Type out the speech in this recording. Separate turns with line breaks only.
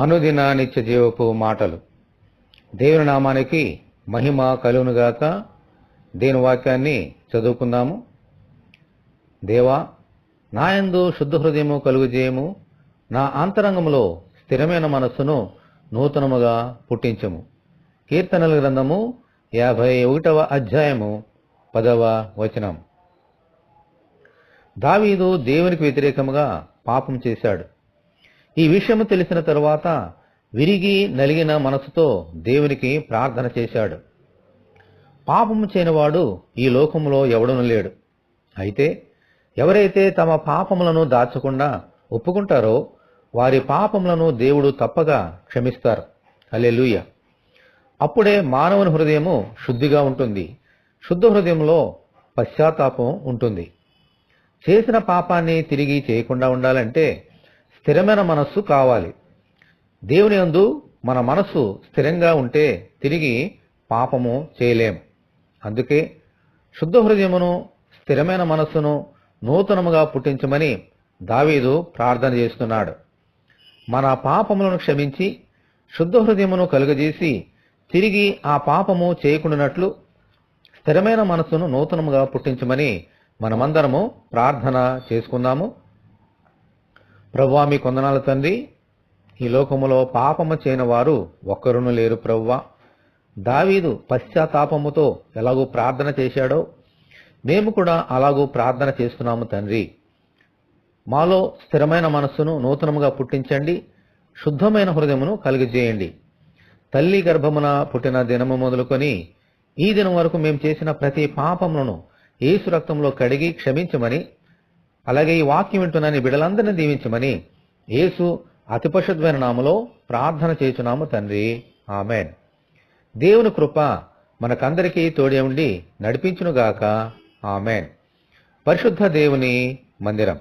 అనుదిన నిత్య జీవపు మాటలు. దేవుని నామానికి మహిమ కలుగునుగాక. దేవుని వాక్యాన్ని చదువుకుందాము. దేవా, నాయందు శుద్ధ హృదయము కలుగుజేయము, నా అంతరంగములో స్థిరమైన మనస్సును నూతనముగా పుట్టించము. కీర్తనల గ్రంథము 51వ అధ్యాయము 10వ వచనం. దావీదు దేవునికి వ్యతిరేకముగా పాపం చేశాడు. ఈ విషయము తెలిసిన తరువాత విరిగి నలిగిన మనసుతో దేవునికి ప్రార్థన చేశాడు. పాపము చేయనివాడు ఈ లోకములో ఎవడునూ లేడు. అయితే ఎవరైతే తమ పాపములను దాచకుండా ఒప్పుకుంటారో వారి పాపములను దేవుడు తప్పగా క్షమిస్తారు. హల్లెలూయా. అప్పుడే మానవుని హృదయము శుద్ధిగా ఉంటుంది. శుద్ధ హృదయంలో పశ్చాత్తాపం ఉంటుంది. చేసిన పాపాన్ని తిరిగి చేయకుండా ఉండాలంటే స్థిరమైన మనస్సు కావాలి. దేవుని యందు మన మనస్సు స్థిరంగా ఉంటే తిరిగి పాపము చేయలేం. అందుకే శుద్ధ హృదయమును, స్థిరమైన మనస్సును నూతనముగా పుట్టించమని దావీదు ప్రార్థన చేస్తున్నాడు. మన పాపములను క్షమించి శుద్ధ హృదయమును కలుగజేసి తిరిగి ఆ పాపము చేయకుండానట్లు స్థిరమైన మనస్సును నూతనముగా పుట్టించమని మనమందరము ప్రార్థన చేసుకుందాము. ప్రభువా, మీ కొందనాలు తండ్రి. ఈ లోకములో పాపము చేయని వారు ఒక్కరునూ లేరు ప్రభువా. దావీదు పశ్చాత్తాపముతో ఎలాగూ ప్రార్థన చేశాడో మేము కూడా అలాగూ ప్రార్థన చేస్తున్నాము తండ్రి. మాలో స్థిరమైన మనస్సును నూతనముగా పుట్టించండి, శుద్ధమైన హృదయమును కలిగజేయండి. తల్లి గర్భమున పుట్టిన దినము మొదలుకొని ఈ దినం వరకు మేము చేసిన ప్రతి పాపములను యేసు రక్తంలో కడిగి క్షమించమని, అలాగే ఈ వాక్యం వింటున్న నీ బిడ్డలందరినీ దీవించమని యేసు అతి పరిశుద్ధమైన నామములో ప్రార్థన చేయుచున్నాము తండ్రి. ఆమేన్. దేవుని కృప మనకందరికీ తోడే ఉండి నడిపించునుగాక. ఆమేన్. పరిశుద్ధ దేవుని మందిరం.